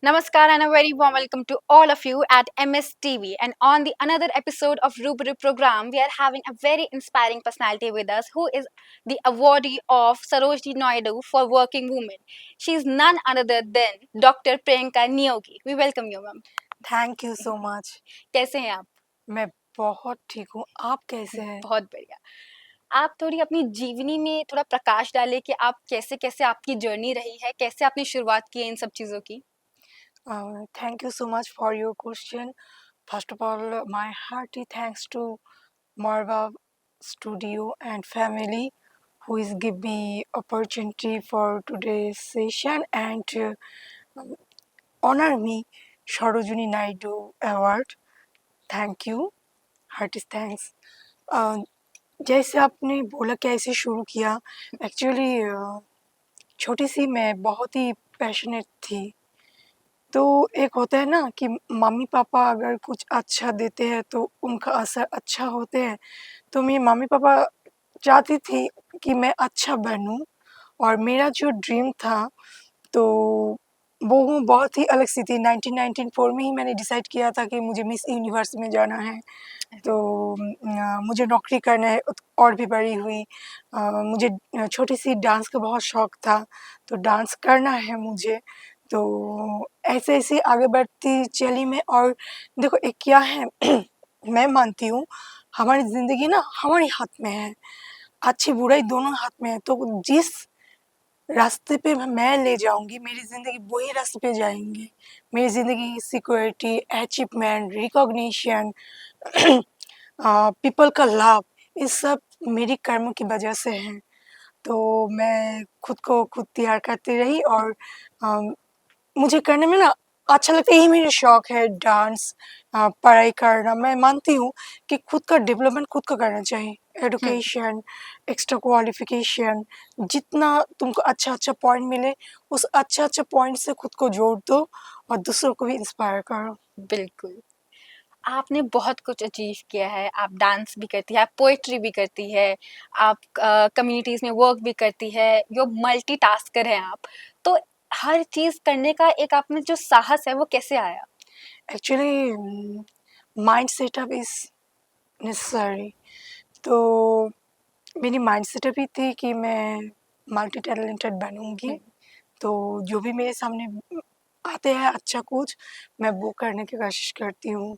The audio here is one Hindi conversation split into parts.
Namaskar and a very warm welcome to all of you at MSTV. And on the another episode of Rubric program, we are having a very inspiring personality with us who is the awardee of Sarojini Naidu for Working Women. She is none other than Dr. Priyanka Niyogi. We welcome you, ma'am. Thank you so much. कैसे हैं आप? मैं बहुत ठीक हूँ, आप कैसे हैं? बहुत बढ़िया। आप थोड़ी अपनी जीवनी में थोड़ा प्रकाश डालें कि आप कैसे-कैसे आपकी जर्नी रही है, कैसे आपने शुरुआत की है इन सब चीज़ों की? Thank you so much for your question. First of all, my hearty thanks to Marva Studio and family who is give me opportunity for today's session and honor me Sarojini Naidu Award. Thank you, hearty thanks. जैसे आपने बोला कैसे शुरू किया, एक्चुअली छोटी सी मैं बहुत ही पैशनेट थी। तो एक होता है ना कि मम्मी पापा अगर कुछ अच्छा देते हैं तो उनका असर अच्छा होते हैं। तो मेरी मम्मी पापा चाहती थी कि मैं अच्छा बनूं और मेरा जो ड्रीम था तो वो बहुत ही अलग सी थी। 1994 में ही मैंने डिसाइड किया था कि मुझे मिस यूनिवर्स में जाना है। तो मुझे नौकरी करना है और भी बड़ी हुई। मुझे छोटी सी डांस का बहुत शौक था, तो डांस करना है मुझे। तो ऐसे ऐसे आगे बढ़ती चली मैं। और देखो एक क्या है मैं मानती हूँ हमारी ज़िंदगी ना हमारे हाथ में है, अच्छी बुराई दोनों हाथ में है। तो जिस रास्ते पे मैं ले जाऊंगी मेरी ज़िंदगी वही रास्ते पे जाएंगे। मेरी ज़िंदगी सिक्योरिटी, अचीवमेंट, रिकॉग्निशन, पीपल का लाभ, ये सब मेरी कर्मों की वजह से है। तो मैं खुद को खुद तैयार करती रही और मुझे करने में ना अच्छा लगता है, यही मेरा शौक है डांस, पढ़ाई करना। मैं मानती हूँ कि खुद का डेवलपमेंट खुद को करना चाहिए। हुँ। एडुकेशन, एक्स्ट्रा क्वालिफिकेशन, जितना तुमको अच्छा अच्छा पॉइंट मिले उस अच्छा अच्छा पॉइंट से खुद को जोड़ दो और दूसरों को भी इंस्पायर करो। बिल्कुल। आपने बहुत कुछ अचीव किया है, आप डांस भी करती हैं, आप पोएट्री भी करती है, आप कम्युनिटीज़ में वर्क भी करती है, यो मल्टीटास्कर हैं आप। तो हर चीज़ करने का एक आप में जो साहस है वो कैसे आया? Actually mind setup is necessary. तो मेरी माइंड सेटअप ही थी कि मैं मल्टी टैलेंटेड बनूँगी। हुँ। तो जो भी मेरे सामने आते हैं अच्छा कुछ, मैं वो करने की कोशिश करती हूँ।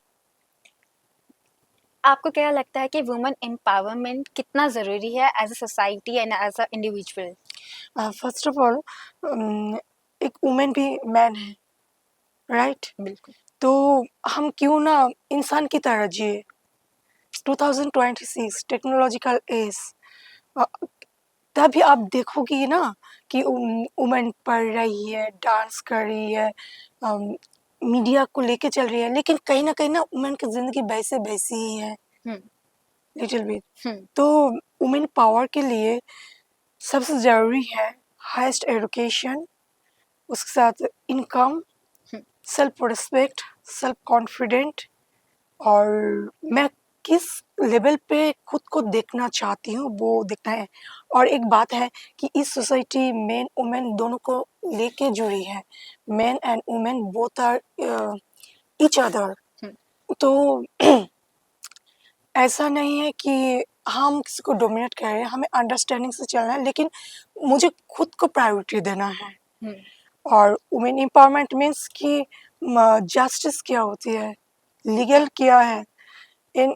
आपको क्या लगता है कि वुमेन एम्पावरमेंट कितना ज़रूरी है as a society and as a individual? First of all एक वुमेन भी मैन है, राइट? बिल्कुल। तो हम क्यों ना इंसान की तरह जिए। 2026 टेक्नोलॉजिकल एज, अ, तभी आप देखोगी ना कि वुमेन पढ़ रही है, डांस कर रही है, मीडिया को लेके चल रही है, लेकिन कहीं ना वुमेन की ज़िंदगी वैसे वैसी ही है, हुँ, लिटिल बिट। हुँ, तो वुमेन पावर के लिए सबसे ज़रूरी है हाईएस्ट एजुकेशन, उसके साथ इनकम, हुँ। Self respect, self confident. और मैं किस लेवल पे खुद को देखना चाहती हूँ वो देखना है। और एक बात है कि इस सोसाइटी मेन वुमेन दोनों को लेके जुड़ी है। Men and women both are each other. हुँ। तो ऐसा नहीं है कि हम किसी को डोमिनेट कर रहे हैं, हमें अंडरस्टैंडिंग से चलना है, लेकिन मुझे खुद को प्रायोरिटी देना है। हुँ। और वुमेन एम्पावरमेंट मीन्स कि जस्टिस क्या होती है, लीगल क्या है, इन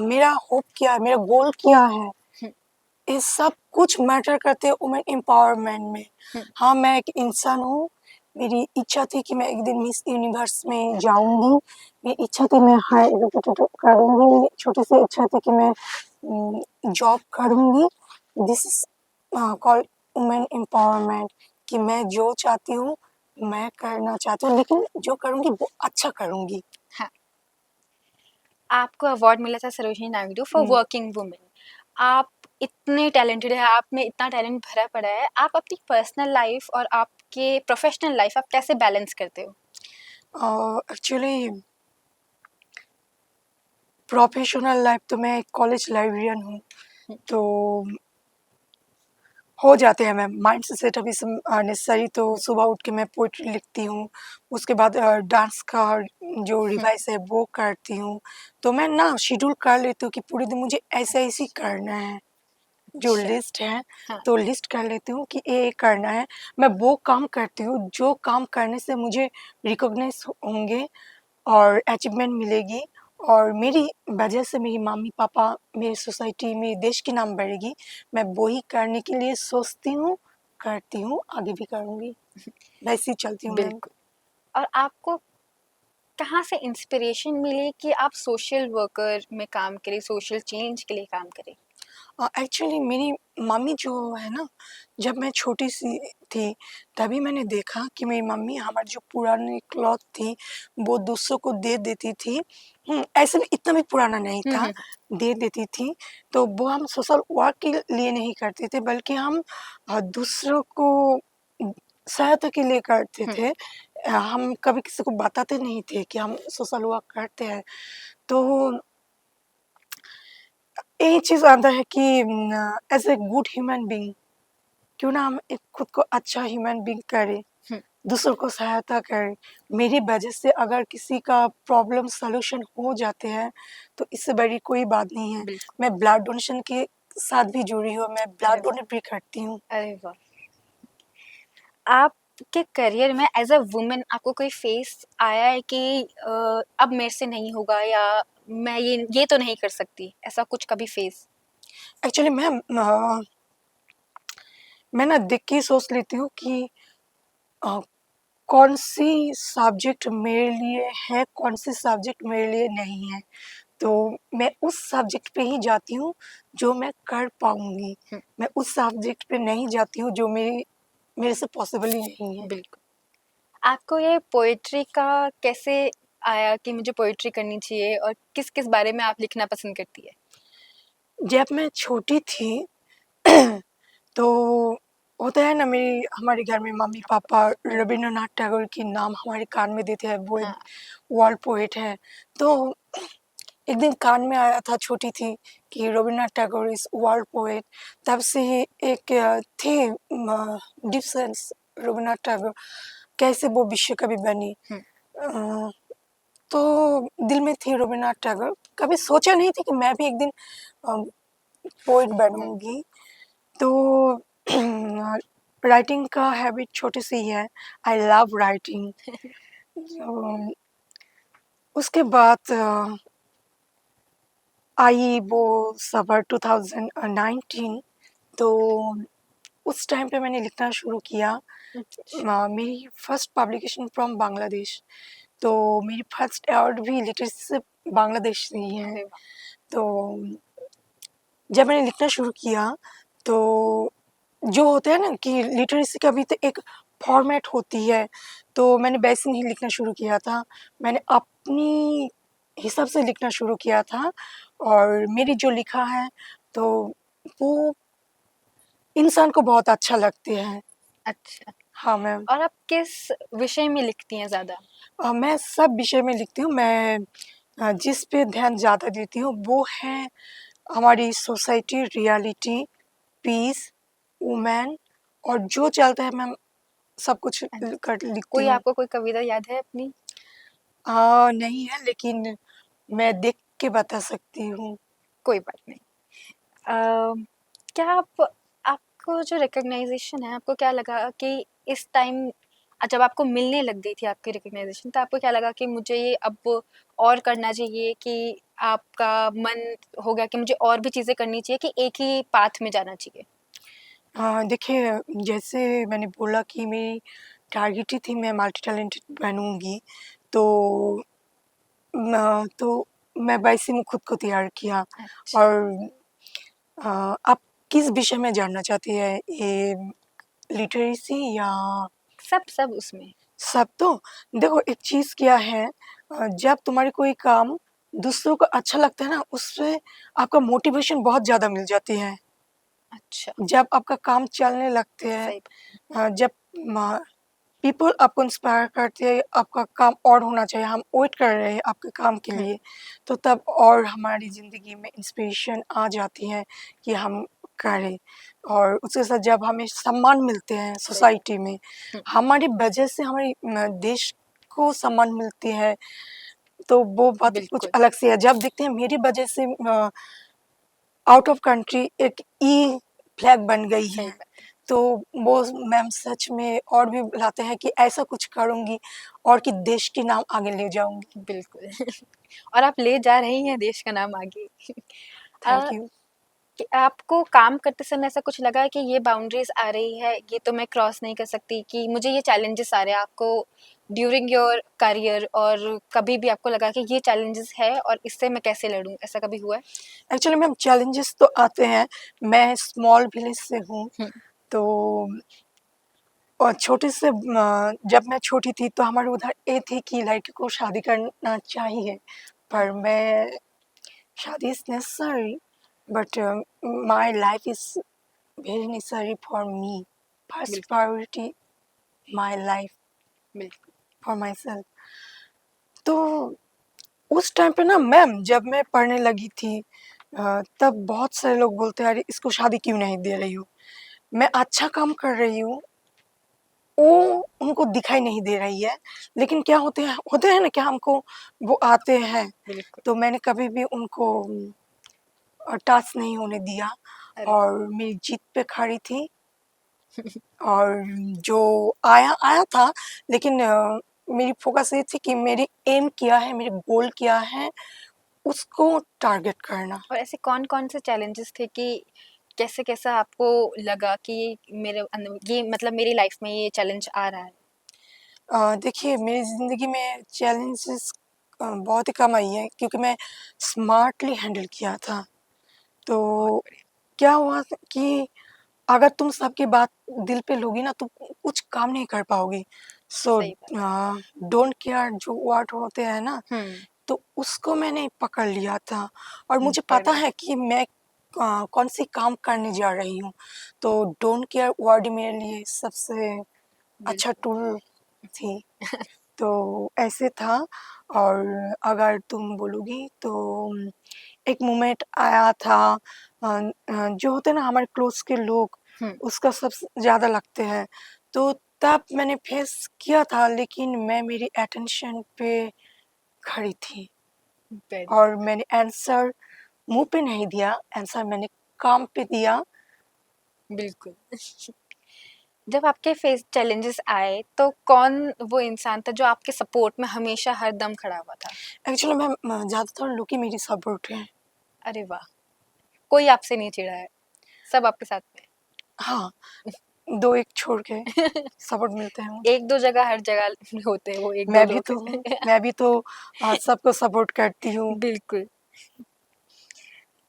मेरा होप क्या है, मेरा गोल क्या है, हुँ। ये सब कुछ मैटर करते हैं वुमेन एम्पावरमेंट में। हुँ। हाँ, मैं एक इंसान हूँ, मेरी इच्छा थी कि मैं एक दिन मिस यूनिवर्स में जाऊंगी, मेरी इच्छा थी मैं हाई एजुकेटेड करूंगी, मेरी छोटी सी इच्छा थी कि मैं जॉब करूंगी। This is called women empowerment, कि मैं जो चाहती हूँ मैं करना चाहती हूँ, लेकिन जो करूंगी वो अच्छा करूंगी। हाँ। आपको अवार्ड मिला था Sarojini Naidu for working women. आप इतने टैलेंटेड हैं, आप में इतना टैलेंट भरा पड़ा है, आप अपनी पर्सनल लाइफ और आपके प्रोफेशनल लाइफ आप कैसे बैलेंस करते हो? एक्चुअली प्रोफेशनल लाइफ तो मैं एक कॉलेज लाइब्रेरियन हूँ। हुँ। तो हो जाते हैं मैम, माइंड से सेटअप इज़ नेसेसरी। तो सुबह उठ के मैं पोएट्री लिखती हूँ, उसके बाद डांस का जो रिवाइज़ है वो करती हूँ। तो मैं ना शेड्यूल कर लेती हूँ कि पूरे दिन मुझे ऐसे-ऐसे ही करना है। जो अच्छा। लिस्ट है, हाँ। तो लिस्ट कर लेती हूँ कि ये करना है। मैं वो काम करती हूँ जो काम करने से मुझे रिकॉग्नाइज़ होंगे और अचीवमेंट मिलेगी, और मेरी वजह से मेरी मम्मी-पापा, मेरी सोसाइटी, मेरे देश की नाम बढ़ेगी। मैं वो ही करने के लिए सोचती हूँ, करती हूँ, आगे भी करूँगी। वैसे ही चलती हूँ मैम। बिल्कुल। और आपको कहाँ से इंस्पिरेशन मिली कि आप सोशल वर्कर में काम करें, सोशल चेंज के लिए काम करें? एक्चुअली मेरी मम्मी जो है ना, जब मैं छोटी-सी थी, तभी मैंने देखा कि मेरी मम्मी हमारी जो पुरानी क्लॉथ थी, वो दूसरों को दे देती थी। ऐसे भी इतना भी पुराना नहीं हुँ, था, हुँ, दे देती थी। तो वो हम सोशल वर्क के लिए नहीं करते थे, बल्कि हम दूसरों को सहायता के लिए करते हुँ। थे। हम कभी किसी को बताते नहीं थे कि हम सोशल वर्क करते हैं। तो यही चीज़ आता है कि as a good human being, क्यों ना हम एक खुद को अच्छा ह्यूमन बीइंग करें, हुँ, दूसरों को सहायता करें। मेरी वजह से अगर किसी का प्रॉब्लम सॉल्यूशन हो जाते हैं, तो इससे बड़ी कोई बात नहीं है। बिल्कुल। मैं ब्लड डोनेशन के साथ भी जुड़ी हूँ, मैं अरे ब्लड वाह! डोनेट भी करती हूँ। अरे वाह! आपके करियर में एज़ अ वुमन आपको कोई फ़ेज़ आया है कि अब मेरे से नहीं होगा या मैं ये तो नहीं कर सकती, ऐसा कुछ कभी फ़ेज़? एक्चुअली मैम मैं ना देख के ही सोच लेती हूँ कि अ, कौन-सी सब्जेक्ट मेरे लिए है, कौन-सी सब्जेक्ट मेरे लिए नहीं है। तो मैं उस सब्जेक्ट पे ही जाती हूँ जो मैं कर पाऊँगी। हुँ, मैं उस सब्जेक्ट पे नहीं जाती हूँ जो मेरे से पॉसिबल ही नहीं है। बिल्कुल। आपको ये पोएट्री का कैसे आया कि मुझे पोएट्री करनी चाहिए और किस-किस बारे में आप लिखना पसंद करती है? जब मैं छोटी थी तो होता है ना, मेरी हमारे घर में मम्मी-पापा रवींद्रनाथ टैगोर के नाम हमारे कान में देते हैं, वो एक हाँ, वर्ल्ड पोएट हैं। तो एक दिन कान में आया था, छोटी थी, कि Rabindranath Tagore is world poet. तब से ही एक थी डीप सेंस, रवींद्रनाथ टैगोर कैसे वो विश्व कवि बनी। हुँ, अ, तो दिल में थी रवींद्रनाथ टैगोर। कभी सोचा नहीं था कि मैं भी एक दिन अ, पोएट हुँ, बनूँगी। तो राइटिंग का हैबिट छोटे से ही है। I love writing. तो उसके बाद आई वो समर 2019। तो उस टाइम पे मैंने लिखना शुरू किया। अच्छा, मेरी फर्स्ट पब्लिकेशन फ्रॉम बांग्लादेश। तो मेरी फर्स्ट अवार्ड भी लिटरेसी से बांग्लादेश से ही है। अरे वाह! तो जब मैंने लिखना शुरू किया, तो जो होता है ना कि लिटरेसी का भी तो एक फॉर्मेट होती है, तो मैंने वैसे नहीं लिखना शुरू किया था। मैंने अपनी हिसाब से लिखना शुरू किया था, और मेरी जो लिखा है, तो वो इंसान को बहुत अच्छा लगते हैं। अच्छा। हाँ मैम। और आप किस विषय में लिखती हैं ज़्यादा? मैं सब विषय में लिखती हूँ। मैं जिस पे ध्यान ज़्यादा देती हूँ वो है हमारी सोसाइटी, रियलिटी, पीस, वुमेन, और जो चलता है मैम सब कुछ लिखती कोई हूँ। आपको कोई कविता याद है अपनी? नहीं है, लेकिन मैं देख के बता सकती हूँ। कोई बात नहीं। क्या आपको जो रिकॉग्नाइजेशन है, आपको क्या लगा कि इस टाइम जब आपको मिलने लग गई थी आपकी रिकॉग्नाइजेशन, तो आपको क्या लगा कि मुझे ये अब और करना चाहिए, कि आपका मन हो गया कि मुझे और भी चीज़ें करनी चाहिए, कि एक ही पाथ में जाना चाहिए? देखिए, जैसे मैंने बोला कि मेरी टारगेट ही थी मैं मल्टी टैलेंटेड बनूँगी। तो तो मैं वैसे में खुद को तैयार किया। अच्छा। और आप किस विषय में जानना चाहती हैं? ये लिटरेसी या सब उसमें। सब? तो देखो, एक चीज़ क्या है, जब तुम्हारी कोई काम दूसरों को अच्छा लगता है ना, उससे आपका मोटिवेशन बहुत ज़्यादा मिल जाती है। अच्छा। जब आपका काम चलने लगते हैं, सही। जब म पीपल आपको इंस्पायर करते हैं, आपका काम और होना चाहिए, हम वेट कर रहे हैं आपके काम के हुँ, लिए, तो तब और हमारी ज़िंदगी में इंस्पिरेशन आ जाती है कि हम करे, और उसके साथ जब हमें सम्मान मिलते हैं सही सोसाइटी में, हुँ, हमारी वजह से हमारी देश को सम्मान मिलती है, तो वो बात कुछ बिल्कुल, अलग सी है। जब देखते हैं मेरी वजह से आउट ऑफ कंट्री एक ई फ्लैग बन गई सही है, बात है, तो वो मैम सच में और भी बुलाते हैं कि ऐसा कुछ करूँगी और कि देश के नाम आगे ले जाऊँगी। बिल्कुल। और आप ले जा रही हैं देश का नाम आगे। अ, थैंक यू। कि आपको काम करते समय ऐसा कुछ लगा है कि ये बाउंड्रीज़ आ रही है, ये तो मैं क्रॉस नहीं कर सकती, कि मुझे ये चैलेंजेस आ रहे हैं आपको ड्यूरिंग योर करियर, और कभी भी आपको लगा कि ये चैलेंजेस है और इससे मैं कैसे लड़ूँ, ऐसा कभी हुआ है? एक्चुअली मैम चैलेंजेस तो आते हैं, मैं स्मॉल विलेज से हूँ, हुँ, तो और छोटे से जब मैं छोटी थी तो हमारे उधर ये थी कि लड़की को शादी करना चाहिए, पर मैं शादी is necessary, but my life is very necessary for me. First बिल्कुल, प्रायोरिटी माय लाइफ बिल्कुल, फॉर माय सेल्फ। तो उस टाइम पे ना मैम जब मैं पढ़ने लगी थी, तब बहुत सारे लोग बोलते हैं, "अरे इसको शादी क्यों नहीं दे रही हो?" मैं अच्छा काम कर रही हूँ, वो उनको दिखाई नहीं दे रही है, लेकिन क्या होते हैं ना कि हमको वो आते हैं, बिल्कुल। तो मैंने कभी भी उनको टच नहीं होने दिया, अरे! और मेरी जीत पे खड़ी थी, और जो आया आया था, लेकिन मेरी फ़ोकस ये थी कि मेरी एम क्या है, मेरी गोल क्या है, उसको टारगेट करना। और ऐसे कौन-कौन से चैलेंजेस थे कि कैसे-कैसे आपको लगा कि मेरे ये मतलब मेरी लाइफ में ये चैलेंज आ रहा है? देखिए मेरी ज़िंदगी में चैलेंजेस बहुत ही कम आई हैं, क्योंकि मैं स्मार्टली हैंडल किया था। तो बहुत बढ़िया, क्या हुआ कि अगर तुम सबकी बात दिल पे लोगी ना, तो कुछ काम नहीं कर पाओगी। सो सही बात है। डोंट केयर जो वर्ड होते हैं ना, हुँ, तो उसको मैंने पकड़ लिया था, और मुझे पता बढ़िया, है कि मैं कौन-सी काम करने जा रही हूँ। तो डोंट केयर वर्ड मेरे लिए सबसे अच्छा बिल्कुल। टूल थी। तो ऐसे था, और अगर तुम बोलोगी तो एक मोमेंट आया था, जो होते हैं ना हमारे क्लोज़ के लोग, हुँ, उसका सबसे ज़्यादा लगते हैं। तो तब मैंने फेस किया था, लेकिन मैं मेरी अटेंशन पे खड़ी थी, बढ़िया, और मैंने आंसर मुँह पे नहीं दिया, आंसर मैंने काम पे दिया। बिल्कुल। जब आपके फेस चैलेंजेस आए, तो कौन वो इंसान था जो आपके सपोर्ट में हमेशा हर दम खड़ा हुआ था? एक्चुअली मैम ज़्यादातर लोग ही मेरी सपोर्ट हैं। अरे वाह! कोई आपसे नहीं चिढ़ा है, सब आपके साथ में हाँ, 2-1 छोड़ के है। सपोर्ट मिलते हैं मुझे। 1-2 जगह हर जगह होते हैं वो 1-2 मैं भी लोग। तो हूँ, मैं भी तो सबको सपोर्ट करती हूँ। बिल्कुल।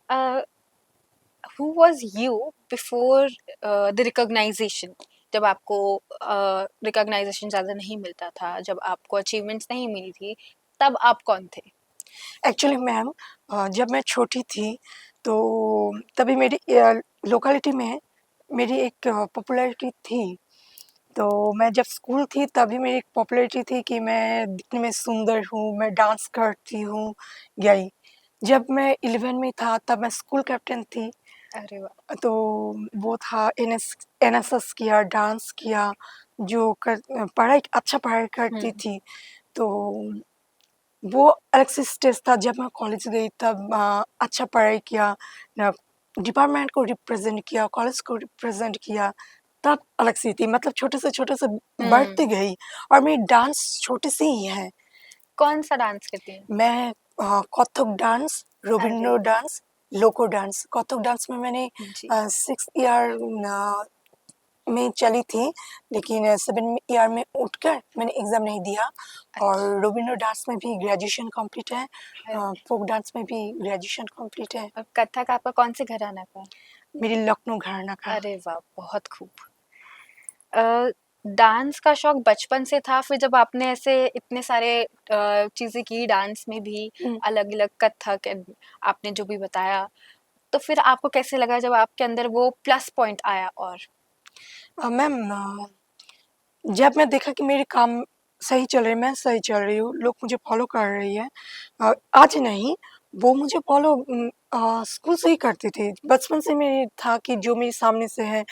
अ, हू वाज़ यू बिफोर द रिकॉग्नाइज़ेशन? जब आपको रिकॉग्नाइज़ेशन ज़्यादा नहीं मिलता था, जब आपको अचीवमेंट्स नहीं मिली थी, तब आप कौन थे? एक्चुअली मैम जब मैं छोटी थी, तो तभी मेरी लोकेलिटी में मेरी एक पॉपुलैरिटी थी। तो मैं जब स्कूल थी तभी मेरी एक पॉपुलैरिटी थी कि मैं दिखने में सुंदर हूँ, मैं डांस करती हूँ, यही। जब मैं 11 में था तब मैं स्कूल कैप्टन थी। अरे वाह! तो वो था एनएसएस किया, डांस किया, जो अच्छा पढ़ाई करती हुँ, थी। तो वो अलग से स्टेज था। जब मैं कॉलेज गई तब अच्छा पढ़ाई किया, न डिपार्टमेंट को रिप्रेज़ेंट किया, कॉलेज को रिप्रेज़ेंट किया, तब अलग सी थी। मतलब छोटे से बढ़ती हुँ। गई, और मेरी डांस छोटे से ही है। कौन-सा डांस करती हैं? मैं कथक डांस, अरे रोबिनो वाह! डांस, लोको डांस। कथक डांस में मैंने जी, 6th ईयर में चली थी, लेकिन 7 ईयर में उठकर मैंने एग्ज़ाम नहीं दिया, और अच्छा। रोबिनो डांस में भी ग्रेजुएशन कंप्लीट है, अरे फ़ोक डांस में भी ग्रेजुएशन कंप्लीट है। और कथक आपका कौन से घराना का? मेरी लखनऊ घराना का। अरे वाह! बहुत खूब। अ, डांस का शौक बचपन से था, फिर जब आपने ऐसे इतने सारे चीज़ें की डांस में भी, हुँ, अलग-अलग कथक एंड आपने जो भी बताया, तो फिर आपको कैसे लगा जब आपके अंदर वो प्लस पॉइंट आया और? मैम जब मैं देखा कि मेरे काम सही चल रहे हैं, मैं सही चल रही हूँ, लोग मुझे फ़ॉलो कर रही हैं, आज नहीं, वो मुझे फ़ॉलो स्कूल से ही करती थी। बचपन से मेरे था कि जो मेरे सामने से हैं,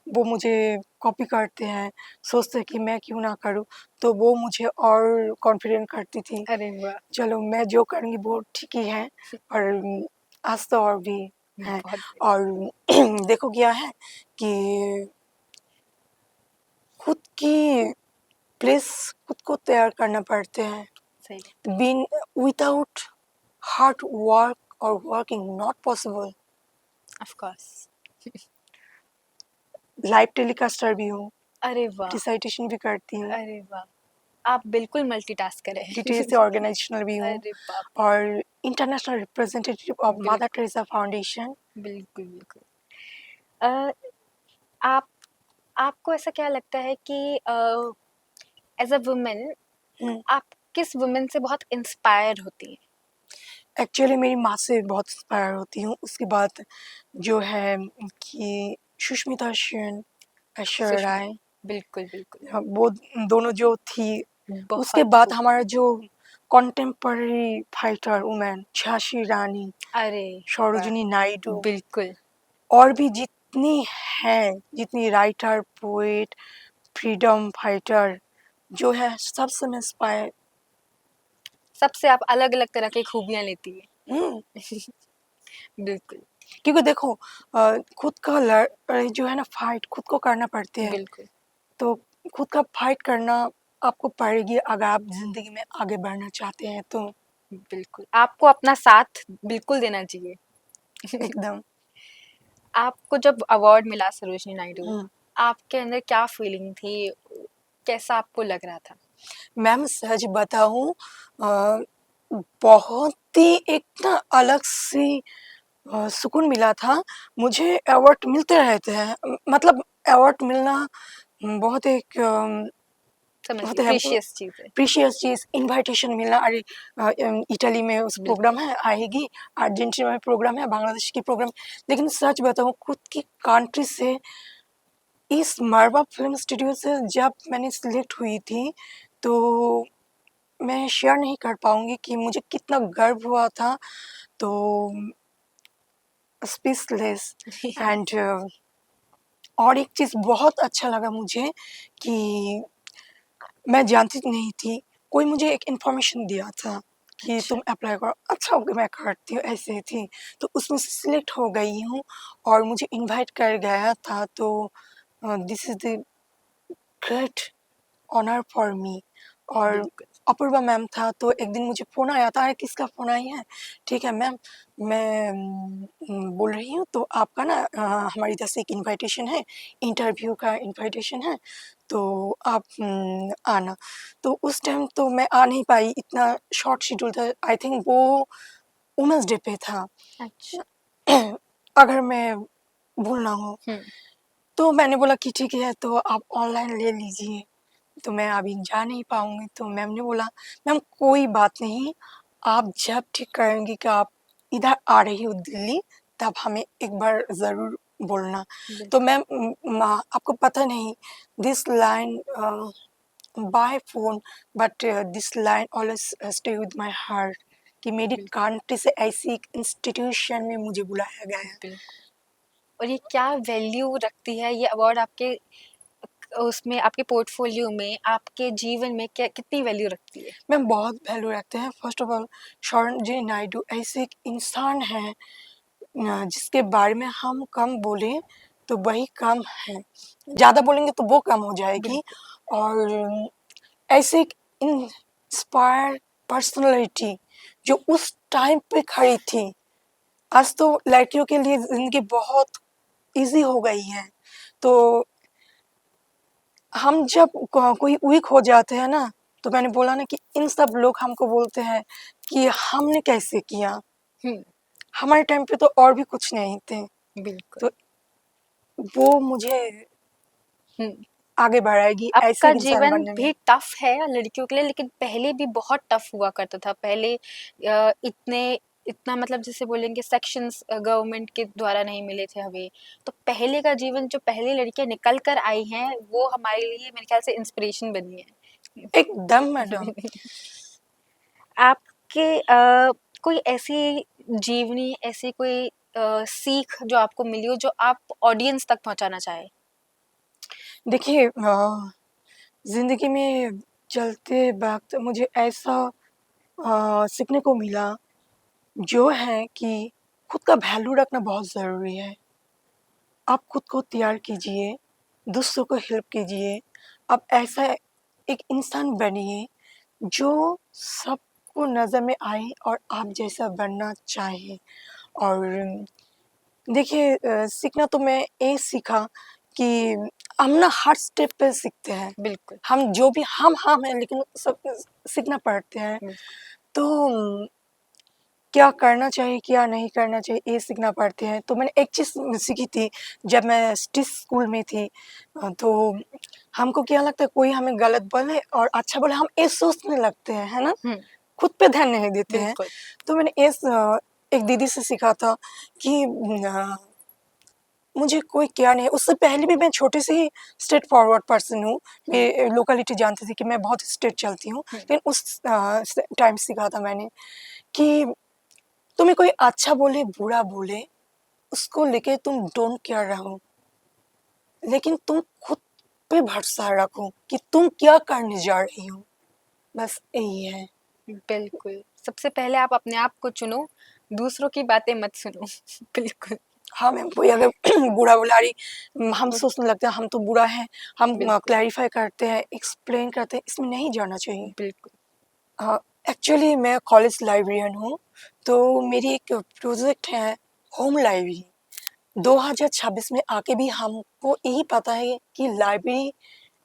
वो मुझे कॉपी करते हैं, सोचते हैं कि मैं क्यों ना करूँ, तो वो मुझे और कॉन्फिडेंट करती थी। अरे वाह! चलो मैं जो करूँगी वो ठीक ही है और आज तो और भी हैं। बहुत बढ़िया। और देखो क्या है कि खुद की प्लेस खुद को तैयार करना पड़ते हैं। सही बात। Being without hard work or working not possible. Of course. Live Telecaster भी हूँ, अरे वाह! डिसाइटेशन भी करती हूँ, अरे वाह! आप बिल्कुल मल्टीटास्कर हैं। डीटीएससी ऑर्गेनाइजेशनल भी हूँ अरे बाप रे! और इंटरनेशनल रिप्रेजेंटेटिव ऑफ मदर बिल्कुल, टेरेसा फाउंडेशन। बिल्कुल, बिल्कुल। अ, आप आपको ऐसा क्या लगता है कि एज़ अ वुमन आप किस वुमन से बहुत इंस्पायर होती हैं? एक्चुअली मेरी माँ से बहुत इंस्पायर होती हूँ। उसके बाद जो है कि सुष्मिता सेन, ऐश्वर्या सुष्मिता। राय, बिल्कुल, बिल्कुल। वो दोनों जो थी। उसके बहुत बाद खूब। हमारा जो कॉन्टेम्पररी फाइटर वुमेन झांसी रानी, अरे वाह! सरोजिनी नायडू बिल्कुल। और भी जितनी हैं, जितनी राइटर, पोएट, फ्रीडम फाइटर जो है सबसे मैं इंस्पायर। सबसे आप अलग-अलग तरह की खूबियाँ लेती हैं। हूँ। बिल्कुल, क्योंकि देखो खुद का जो है ना फाइट खुद को करना पड़ती है। बिल्कुल, तो खुद का फाइट करना आपको पड़ेगी अगर आप ज़िंदगी में आगे बढ़ना चाहते हैं तो। बिल्कुल। आपको अपना साथ बिल्कुल देना चाहिए। एकदम। आपको जब अवार्ड मिला सरोजिनी नायडू, हुँ। आपके अंदर क्या फीलिंग थी? कैसा आपको लग रहा था? मैम सच बताऊँ अ, बहुत ही एक ना अलग-सी सुकून मिला था। मुझे अवार्ड मिलते रहते हैं मतलब अवार्ड मिलना बहुत एक समझ गई, होता है प्रीशियस चीज़ है। प्रीशियस चीज़। इनविटेशन मिलना, अरे इटली में उस बिल्कुल, प्रोग्राम है आएगी, अर्जेंटीना में प्रोग्राम है, बांग्लादेश की प्रोग्राम। लेकिन सच बताऊँ खुद की कंट्री से इस मारवा फ़िल्म स्टूडियो से जब मैंने सिलेक्ट हुई थी, तो मैं शेयर नहीं कर पाऊँगी कि मुझे कितना गर्व हुआ था। तो स्पीचलेस एंड और एक चीज़ बहुत अच्छा लगा मुझे कि मैं जानती नहीं थी, कोई मुझे एक इन्फॉर्मेशन दिया था कि अच्छा, तुम अप्लाई करो। अच्छा ओके मैं करती हूँ, ऐसे थी। तो उसमें से सिलेक्ट हो गई हूँ और मुझे इनवाइट कर गया था। तो this is the great honour for me. और बिल्कुल, अपूर्वा मैम था तो एक दिन मुझे फ़ोन आया था, अरे किसका फ़ोन आई है? ठीक है मैम, मैं बोल रही हूँ तो आपका ना हमारी तरफ से एक इनविटेशन है, इंटरव्यू का इनविटेशन है, तो आप आना। तो उस टाइम तो मैं आ नहीं पाई, इतना शॉर्ट शेड्यूल था। आई थिंक वो वुमेन्स डे पे था। अच्छा, अगर मैं भूल ना हो। हुँ, तो मैंने बोला कि ठीक है तो आप ऑनलाइन ले लीजिए। तो मैं अभी जा नहीं पाऊँगी। तो मैम ने बोला, मैम कोई बात नहीं, आप जब ठीक करेंगी कि आप इधर आ रही हो दिल्ली, तब हमें एक बार ज़रूर बोलना। तो बिल्कुल, मैम आपको पता नहीं this line by phone but this line always stay with my heart कि मेरी बिल्कुल, कंट्री से ऐसी एक इंस्टीट्यूशन में मुझे बुलाया गया है। बिल्कुल। और ये क्या वैल्यू रखती है ये अवार्ड आपके उसमें, आपके पोर्टफोलियो में, आपके जीवन में क्या कितनी वैल्यू रखती है? मैम बहुत वैल्यू रखते हैं। First of all Sarojini Naidu ऐसे एक इंसान हैं जिसके बारे में हम कम बोलें तो वही कम है। ज़्यादा बोलेंगे तो वो कम हो जाएगी। बिल्कुल, और ऐसे एक इंस्पायर पर्सनैलिटी जो उस टाइम पे खड़ी थी। आज तो लड़कियों के लिए ज़िंदगी बहुत ईज़ी हो गई है। तो हम जब कोई वीक हो जाते हैं ना, तो मैंने बोला ना कि इन सब लोग हमको बोलते हैं कि हमने कैसे किया? हुँ, हमारे टाइम पे तो और भी कुछ नहीं थे। बिल्कुल, तो वो मुझे हुँ। आगे बढ़ाएगी ऐसे आपका एक इंसान जीवन बनने में। भी टफ है लड़कियों के लिए, लेकिन पहले भी बहुत टफ हुआ करता था। पहले इतने इतना मतलब जिसे बोलेंगे सेक्शंस गवर्नमेंट के द्वारा नहीं मिले थे हमें। तो पहले का जीवन जो पहले लड़कियां निकल कर आई हैं वो हमारे लिए मेरे ख्याल से इंस्पिरेशन बनी एकदम मैडम। है। आपके कोई ऐसी जीवनी ऐसी कोई सीख जो आपको मिली हो जो आप ऑडियंस तक पहुंचाना चाहे? देखिए, ज़िंदगी में चलते वक़्त मुझे ऐसा सीखने को मिला, जो है कि खुद का वैल्यू रखना बहुत ज़रूरी है। आप खुद को तैयार कीजिए, दूसरों को हेल्प कीजिए। आप ऐसा एक इंसान बनिए जो सबको नज़र में आए और आप जैसा बनना चाहें। और देखिए, सीखना तो मैं ये सीखा कि हम ना हर स्टेप पे सीखते हैं। बिल्कुल, हम जो भी हम हैं, लेकिन सब सीखना पड़ते हैं। बिल्कुल। तो क्या करना चाहिए, क्या नहीं करना चाहिए, ये सीखना पड़ते हैं। तो मैंने एक चीज़ सीखी थी जब मैं स्टिच स्कूल में थी। तो हमको क्या लगता है, कोई हमें गलत बोले और अच्छा बोले, हम ये सोचने लगते हैं, है ना? हुँ, खुद पे ध्यान नहीं देते हैं। बिल्कुल। तो मैंने एक दीदी से सीखा था कि मुझे कोई क्या नहीं, उससे पहले भी मैं छोटे से ही स्ट्रेट फॉरवर्ड पर्सन हूँ। हुँ, ये लोकेलिटी जानती थी कि मैं बहुत स्ट्रेट चलती हूँ। हुँ, लेकिन उस टाइम सीखा था मैंने कि तुम्हें कोई अच्छा बोले, बुरा बोले, उसको लेके तुम डोंट केयर रहो, लेकिन तुम खुद पे भरोसा रखो कि तुम क्या करने जा रही हो। बस यही है। बिल्कुल। सबसे पहले आप अपने आप को चुनो, दूसरों की बातें मत सुनो। बिल्कुल, हाँ मैम, कोई अगर बुरा बुला रही, हम सोचने लगते हैं हम तो बुरा हैं, हम बिल्कुल, क्लैरिफाई करते हैं, एक्सप्लेन करते हैं, इसमें नहीं जाना चाहिए। बिल्कुल। एक्चुअली मैं कॉलेज लाइब्रेरियन हूँ, तो मेरी एक प्रोजेक्ट है होम लाइब्रेरी। 2026 में आके भी हमको यही पता है कि लाइब्रेरी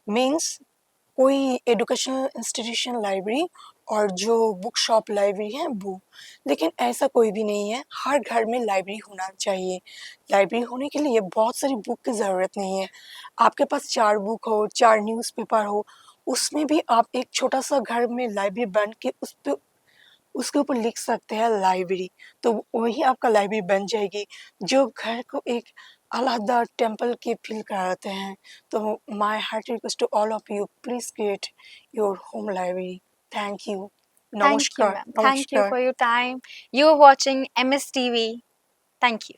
मीन्स कोई एजुकेशनल इंस्टीट्यूशन लाइब्रेरी और जो बुक शॉप लाइब्रेरी है वो। लेकिन ऐसा कोई भी नहीं है, हर घर में लाइब्रेरी होना चाहिए। लाइब्रेरी होने के लिए बहुत सारी बुक की ज़रूरत नहीं है। आपके पास 4 बुक हो, 4 न्यूज़पेपर हो, उसमें भी आप एक छोटा-सा घर में लाइब्रेरी बन के उसके ऊपर लिख सकते हैं लाइब्रेरी। तो वही आपका लाइब्रेरी बन जाएगी, जो घर को एक अलहदा टेम्पल की फ़ील कराते हैं। तो my hearty request to all of you, please create your home library. Thank you. Thank you, नमस्कार, ma'am. Thank you नमस्कार। for your time. You're watching MSTV. Thank you.